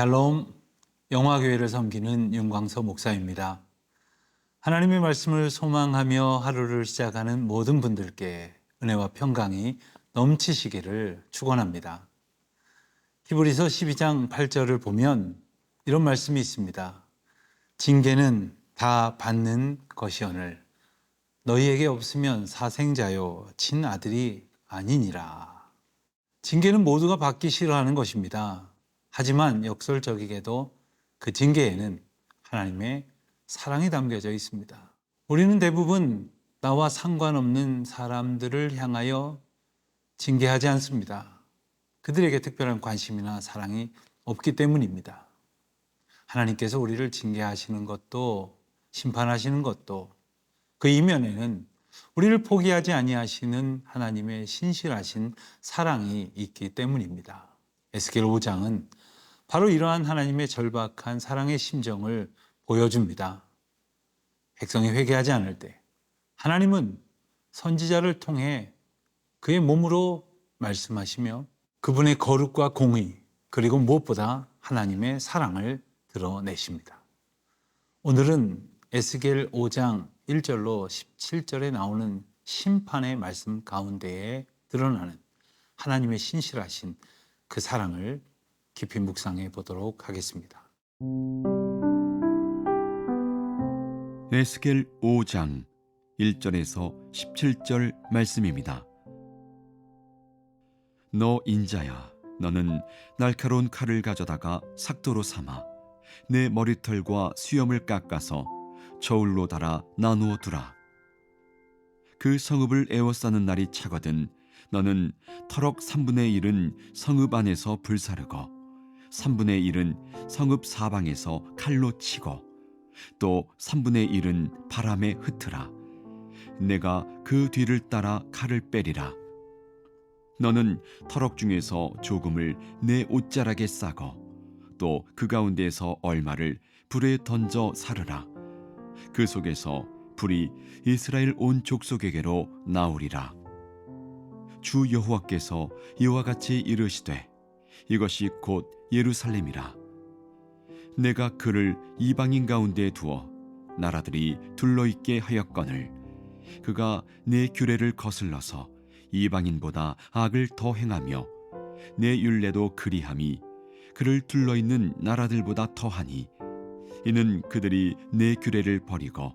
샬롬, 영화교회를 섬기는 윤광서 목사입니다. 하나님의 말씀을 소망하며 하루를 시작하는 모든 분들께 은혜와 평강이 넘치시기를 축원합니다. 히브리서 12장 8절을 보면 이런 말씀이 있습니다. 징계는 다 받는 것이오늘 너희에게 없으면 사생자요 친아들이 아니니라. 징계는 모두가 받기 싫어하는 것입니다. 하지만 역설적이게도 그 징계에는 하나님의 사랑이 담겨져 있습니다. 우리는 대부분 나와 상관없는 사람들을 향하여 징계하지 않습니다. 그들에게 특별한 관심이나 사랑이 없기 때문입니다. 하나님께서 우리를 징계하시는 것도 심판하시는 것도 그 이면에는 우리를 포기하지 아니하시는 하나님의 신실하신 사랑이 있기 때문입니다. 에스겔 5장은 바로 이러한 하나님의 절박한 사랑의 심정을 보여줍니다. 백성이 회개하지 않을 때 하나님은 선지자를 통해 그의 몸으로 말씀하시며 그분의 거룩과 공의 그리고 무엇보다 하나님의 사랑을 드러내십니다. 오늘은 에스겔 5장 1절로 17절에 나오는 심판의 말씀 가운데에 드러나는 하나님의 신실하신 그 사랑을 깊이 묵상해 보도록 하겠습니다. 에스겔 5장 1절에서 17절 말씀입니다. 너 인자야, 너는 날카로운 칼을 가져다가 삭도로 삼아 내 머리털과 수염을 깎아서 저울로 달아 나누어 두라. 그 성읍을 에워싸는 날이 차거든 너는 터럭 3분의 1은 성읍 안에서 불사르고 3분의 1은 성읍 사방에서 칼로 치고 또 3분의 1은 바람에 흩으라. 내가 그 뒤를 따라 칼을 빼리라. 너는 터럭 중에서 조금을 내 옷자락에 싸고 또 그 가운데에서 얼마를 불에 던져 사르라. 그 속에서 불이 이스라엘 온 족속에게로 나오리라. 주 여호와께서 이와 같이 이르시되 이것이 곧 예루살렘이라. 내가 그를 이방인 가운데 두어 나라들이 둘러있게 하였거늘 그가 내 규례를 거슬러서 이방인보다 악을 더 행하며 내 율례도 그리함이 그를 둘러있는 나라들보다 더하니 이는 그들이 내 규례를 버리고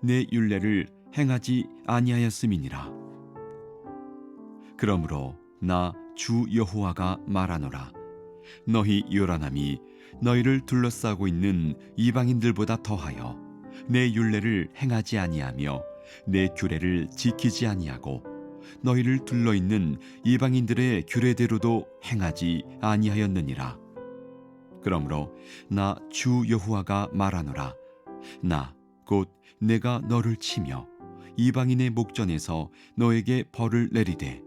내 율례를 행하지 아니하였음이니라. 그러므로 나 주 여호와가 말하노라. 너희 요란함이 너희를 둘러싸고 있는 이방인들보다 더하여 내 율례를 행하지 아니하며 내 규례를 지키지 아니하고 너희를 둘러있는 이방인들의 규례대로도 행하지 아니하였느니라. 그러므로 나 주 여호와가 말하노라. 나 곧 내가 너를 치며 이방인의 목전에서 너에게 벌을 내리되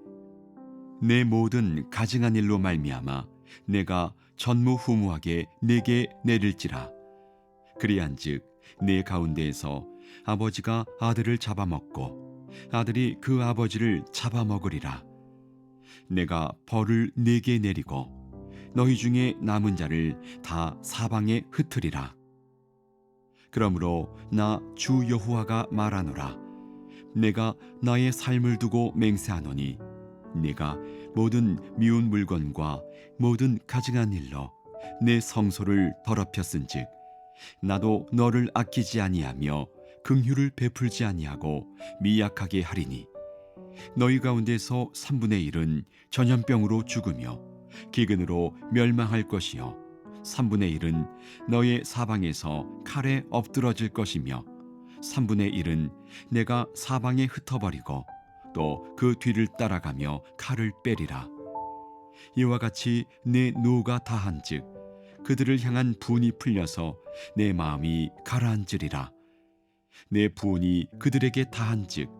내 모든 가증한 일로 말미암아 내가 전무후무하게 내게 내릴지라. 그리한즉 내 가운데에서 아버지가 아들을 잡아먹고 아들이 그 아버지를 잡아먹으리라. 내가 벌을 네게 내리고 너희 중에 남은 자를 다 사방에 흩으리라. 그러므로 나 주 여호와가 말하노라. 내가 나의 삶을 두고 맹세하노니 네가 모든 미운 물건과 모든 가증한 일로 내 성소를 더럽혔은즉 나도 너를 아끼지 아니하며 긍휼을 베풀지 아니하고 미약하게 하리니 너희 가운데서 3분의 1은 전염병으로 죽으며 기근으로 멸망할 것이요 3분의 1은 너의 사방에서 칼에 엎드러질 것이며 3분의 1은 내가 사방에 흩어버리고 또 그 뒤를 따라가며 칼을 빼리라. 이와 같이 내 노가 다한즉 그들을 향한 분이 풀려서 내 마음이 가라앉으리라. 내 분이 그들에게 다한즉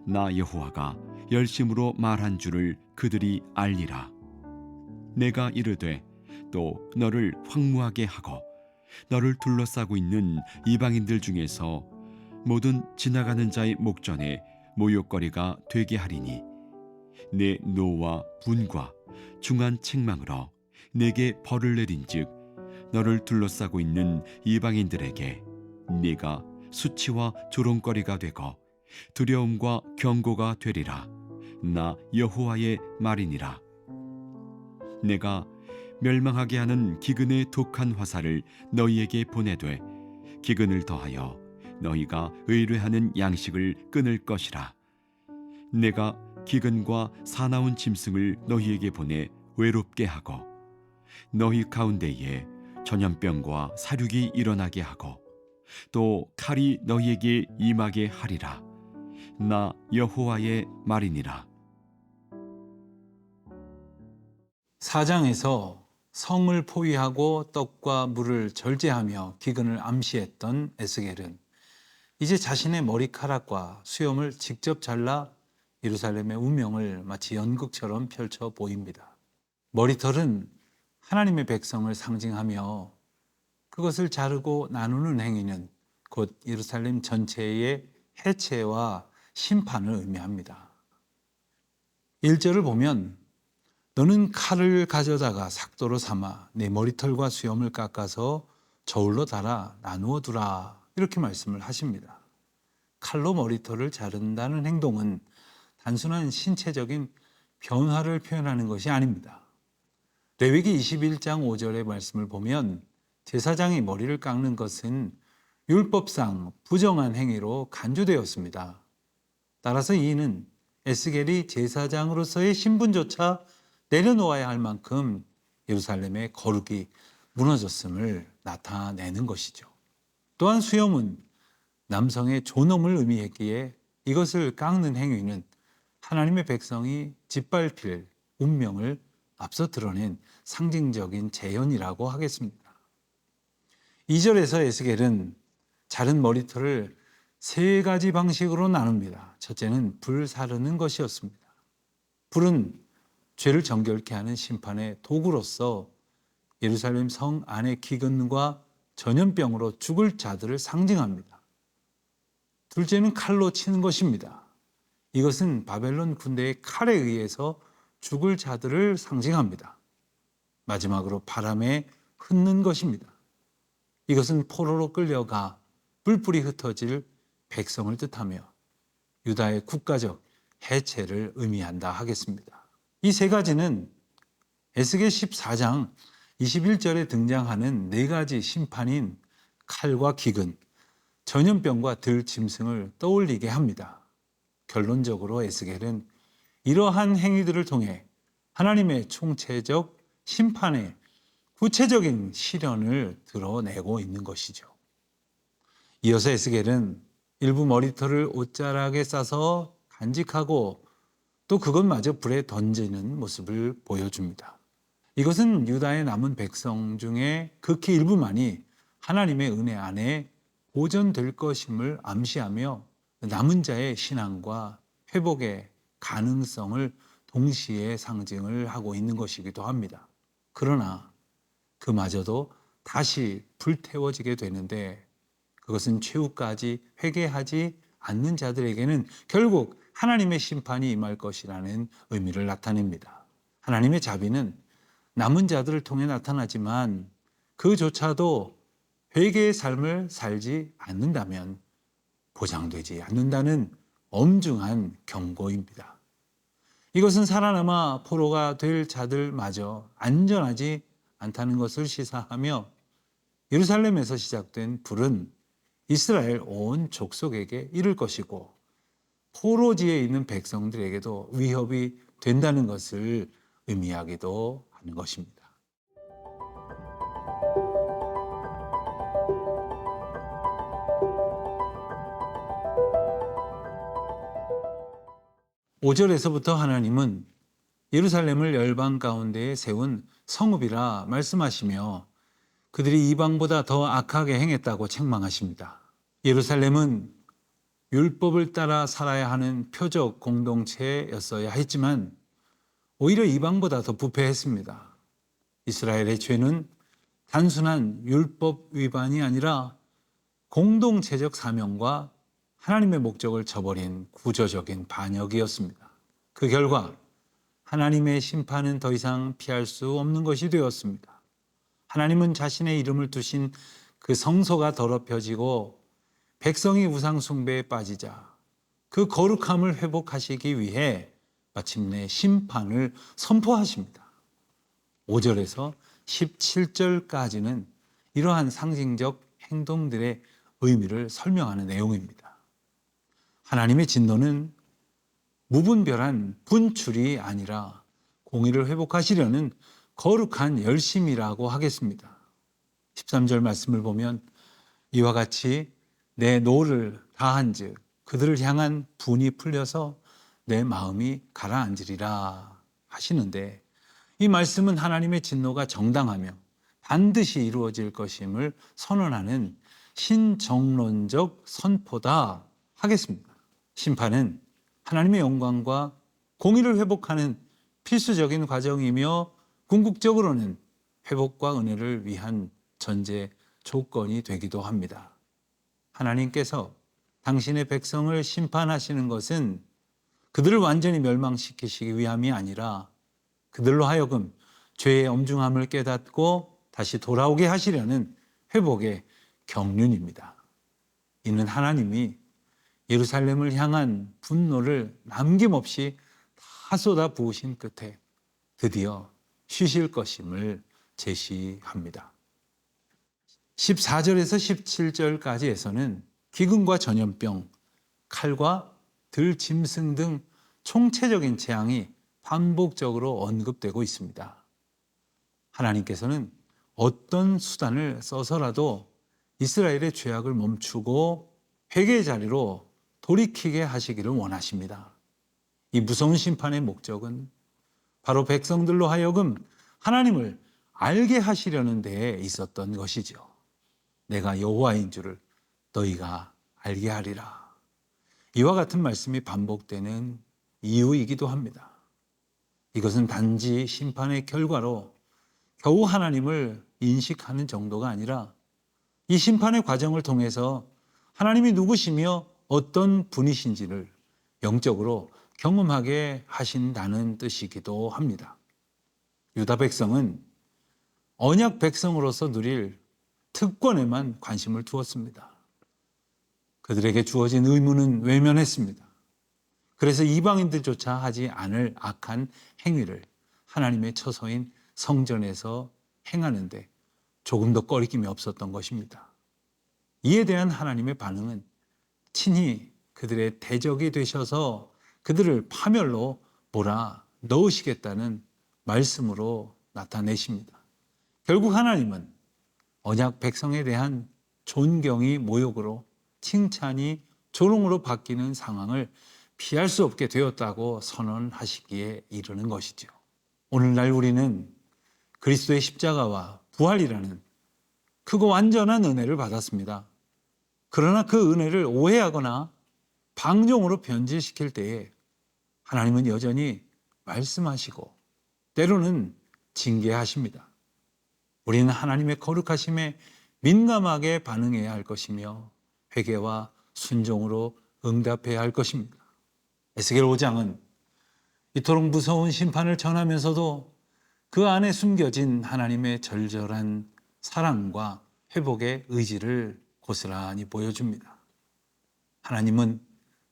나 여호와가 열심으로 말한 줄을 그들이 알리라. 내가 이르되 또 너를 황무하게 하고 너를 둘러싸고 있는 이방인들 중에서 모든 지나가는 자의 목전에 모욕거리가 되게 하리니 내 노와 분과 중한 책망으로 내게 벌을 내린즉 너를 둘러싸고 있는 이방인들에게 네가 수치와 조롱거리가 되고 두려움과 경고가 되리라. 나 여호와의 말이니라. 내가 멸망하게 하는 기근의 독한 화살을 너희에게 보내되 기근을 더하여 너희가 의뢰하는 양식을 끊을 것이라. 내가 기근과 사나운 짐승을 너희에게 보내 외롭게 하고 너희 가운데에 전염병과 사륙이 일어나게 하고 또 칼이 너희에게 임하게 하리라. 나 여호와의 말이니라. 4장에서 성을 포위하고 떡과 물을 절제하며 기근을 암시했던 에스겔은 이제 자신의 머리카락과 수염을 직접 잘라 예루살렘의 운명을 마치 연극처럼 펼쳐 보입니다. 머리털은 하나님의 백성을 상징하며 그것을 자르고 나누는 행위는 곧 예루살렘 전체의 해체와 심판을 의미합니다. 1절을 보면 너는 칼을 가져다가 삭도로 삼아 내 머리털과 수염을 깎아서 저울로 달아 나누어 두라, 이렇게 말씀을 하십니다. 칼로 머리털을 자른다는 행동은 단순한 신체적인 변화를 표현하는 것이 아닙니다. 레위기 21장 5절의 말씀을 보면 제사장이 머리를 깎는 것은 율법상 부정한 행위로 간주되었습니다. 따라서 이는 에스겔이 제사장으로서의 신분조차 내려놓아야 할 만큼 예루살렘의 거룩이 무너졌음을 나타내는 것이죠. 또한 수염은 남성의 존엄을 의미했기에 이것을 깎는 행위는 하나님의 백성이 짓밟힐 운명을 앞서 드러낸 상징적인 재현이라고 하겠습니다. 2절에서 에스겔은 자른 머리털을 3가지 방식으로 나눕니다. 첫째는 불 사르는 것이었습니다. 불은 죄를 정결케 하는 심판의 도구로서 예루살렘 성 안의 기근과 전염병으로 죽을 자들을 상징합니다. 둘째는 칼로 치는 것입니다. 이것은 바벨론 군대의 칼에 의해서 죽을 자들을 상징합니다. 마지막으로 바람에 흩는 것입니다. 이것은 포로로 끌려가 뿔뿔이 흩어질 백성을 뜻하며 유다의 국가적 해체를 의미한다 하겠습니다. 이 3가지는 에스겔 14장 21절에 등장하는 4가지 심판인 칼과 기근, 전염병과 들짐승을 떠올리게 합니다. 결론적으로 에스겔은 이러한 행위들을 통해 하나님의 총체적 심판의 구체적인 실현을 드러내고 있는 것이죠. 이어서 에스겔은 일부 머리털을 옷자락에 싸서 간직하고 또 그것마저 불에 던지는 모습을 보여줍니다. 이것은 유다의 남은 백성 중에 극히 일부만이 하나님의 은혜 안에 보존될 것임을 암시하며 남은 자의 신앙과 회복의 가능성을 동시에 상징을 하고 있는 것이기도 합니다. 그러나 그마저도 다시 불태워지게 되는데 그것은 최후까지 회개하지 않는 자들에게는 결국 하나님의 심판이 임할 것이라는 의미를 나타냅니다. 하나님의 자비는 남은 자들을 통해 나타나지만 그조차도 회개의 삶을 살지 않는다면 보장되지 않는다는 엄중한 경고입니다. 이것은 살아남아 포로가 될 자들마저 안전하지 않다는 것을 시사하며 예루살렘에서 시작된 불은 이스라엘 온 족속에게 이를 것이고 포로지에 있는 백성들에게도 위협이 된다는 것을 의미하기도 하는 것입니다. 5절에서부터 하나님은 예루살렘을 열방 가운데에 세운 성읍이라 말씀하시며 그들이 이방보다 더 악하게 행했다고 책망하십니다. 예루살렘은 율법을 따라 살아야 하는 표적 공동체였어야 했지만 오히려 이방보다 더 부패했습니다. 이스라엘의 죄는 단순한 율법 위반이 아니라 공동체적 사명과 하나님의 목적을 저버린 구조적인 반역이었습니다. 그 결과 하나님의 심판은 더 이상 피할 수 없는 것이 되었습니다. 하나님은 자신의 이름을 두신 그 성소가 더럽혀지고 백성이 우상 숭배에 빠지자 그 거룩함을 회복하시기 위해 마침내 심판을 선포하십니다. 5절에서 17절까지는 이러한 상징적 행동들의 의미를 설명하는 내용입니다. 하나님의 진노는 무분별한 분출이 아니라 공의를 회복하시려는 거룩한 열심이라고 하겠습니다. 13절 말씀을 보면 이와 같이 내 노를 다한즉 그들을 향한 분이 풀려서 내 마음이 가라앉으리라 하시는데, 이 말씀은 하나님의 진노가 정당하며 반드시 이루어질 것임을 선언하는 신정론적 선포다 하겠습니다. 심판은 하나님의 영광과 공의를 회복하는 필수적인 과정이며 궁극적으로는 회복과 은혜를 위한 전제 조건이 되기도 합니다. 하나님께서 당신의 백성을 심판하시는 것은 그들을 완전히 멸망시키시기 위함이 아니라 그들로 하여금 죄의 엄중함을 깨닫고 다시 돌아오게 하시려는 회복의 경륜입니다. 이는 하나님이 예루살렘을 향한 분노를 남김없이 다 쏟아 부으신 끝에 드디어 쉬실 것임을 제시합니다. 14절에서 17절까지에서는 기근과 전염병, 칼과 들짐승 등 총체적인 재앙이 반복적으로 언급되고 있습니다. 하나님께서는 어떤 수단을 써서라도 이스라엘의 죄악을 멈추고 회개의 자리로 돌이키게 하시기를 원하십니다. 이 무서운 심판의 목적은 바로 백성들로 하여금 하나님을 알게 하시려는 데에 있었던 것이죠. 내가 여호와인 줄을 너희가 알게 하리라. 이와 같은 말씀이 반복되는 이유이기도 합니다. 이것은 단지 심판의 결과로 겨우 하나님을 인식하는 정도가 아니라 이 심판의 과정을 통해서 하나님이 누구시며 어떤 분이신지를 영적으로 경험하게 하신다는 뜻이기도 합니다. 유다 백성은 언약 백성으로서 누릴 특권에만 관심을 두었습니다. 그들에게 주어진 의무는 외면했습니다. 그래서 이방인들조차 하지 않을 악한 행위를 하나님의 처소인 성전에서 행하는데 조금 더 꺼리낌이 없었던 것입니다. 이에 대한 하나님의 반응은 친히 그들의 대적이 되셔서 그들을 파멸로 몰아 넣으시겠다는 말씀으로 나타내십니다. 결국 하나님은 언약 백성에 대한 존경이 모욕으로, 칭찬이 조롱으로 바뀌는 상황을 피할 수 없게 되었다고 선언하시기에 이르는 것이죠. 오늘날 우리는 그리스도의 십자가와 부활이라는 크고 완전한 은혜를 받았습니다. 그러나 그 은혜를 오해하거나 방종으로 변질시킬 때에 하나님은 여전히 말씀하시고 때로는 징계하십니다. 우리는 하나님의 거룩하심에 민감하게 반응해야 할 것이며 회개와 순종으로 응답해야 할 것입니다. 에스겔 5장은 이토록 무서운 심판을 전하면서도 그 안에 숨겨진 하나님의 절절한 사랑과 회복의 의지를 고스란히 보여줍니다. 하나님은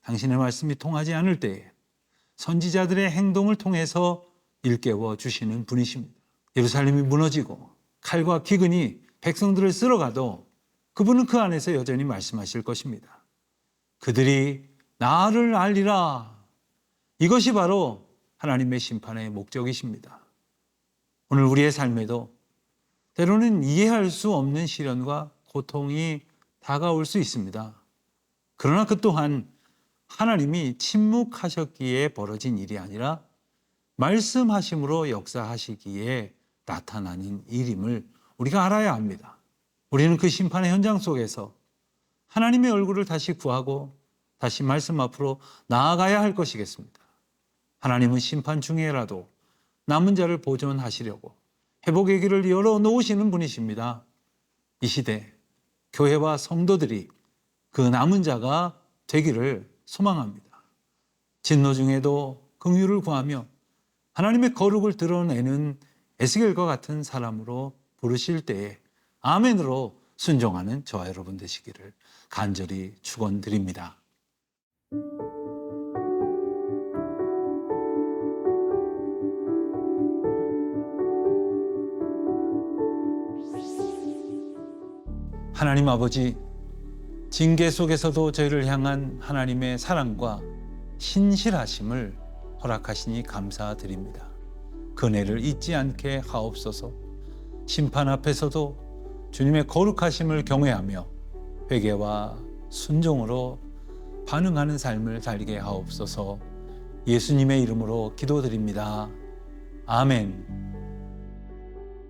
당신의 말씀이 통하지 않을 때에 선지자들의 행동을 통해서 일깨워 주시는 분이십니다. 예루살렘이 무너지고 칼과 기근이 백성들을 쓸어가도 그분은 그 안에서 여전히 말씀하실 것입니다. 그들이 나를 알리라. 이것이 바로 하나님의 심판의 목적이십니다. 오늘 우리의 삶에도 때로는 이해할 수 없는 시련과 고통이 다가올 수 있습니다. 그러나 그 또한 하나님이 침묵하셨기에 벌어진 일이 아니라 말씀하심으로 역사하시기에 나타나는 일임을 우리가 알아야 합니다. 우리는 그 심판의 현장 속에서 하나님의 얼굴을 다시 구하고 다시 말씀 앞으로 나아가야 할 것이겠습니다. 하나님은 심판 중에라도 남은 자를 보존하시려고 회복의 길을 열어놓으시는 분이십니다. 이 시대 교회와 성도들이 그 남은 자가 되기를 소망합니다. 진노 중에도 긍휼을 구하며 하나님의 거룩을 드러내는 에스겔과 같은 사람으로 부르실 때에 아멘으로 순종하는 저와 여러분 되시기를 간절히 축원드립니다. 하나님 아버지, 징계 속에서도 저희를 향한 하나님의 사랑과 신실하심을 허락하시니 감사드립니다. 그네를 잊지 않게 하옵소서. 심판 앞에서도 주님의 거룩하심을 경외하며 회개와 순종으로 반응하는 삶을 살게 하옵소서. 예수님의 이름으로 기도드립니다. 아멘.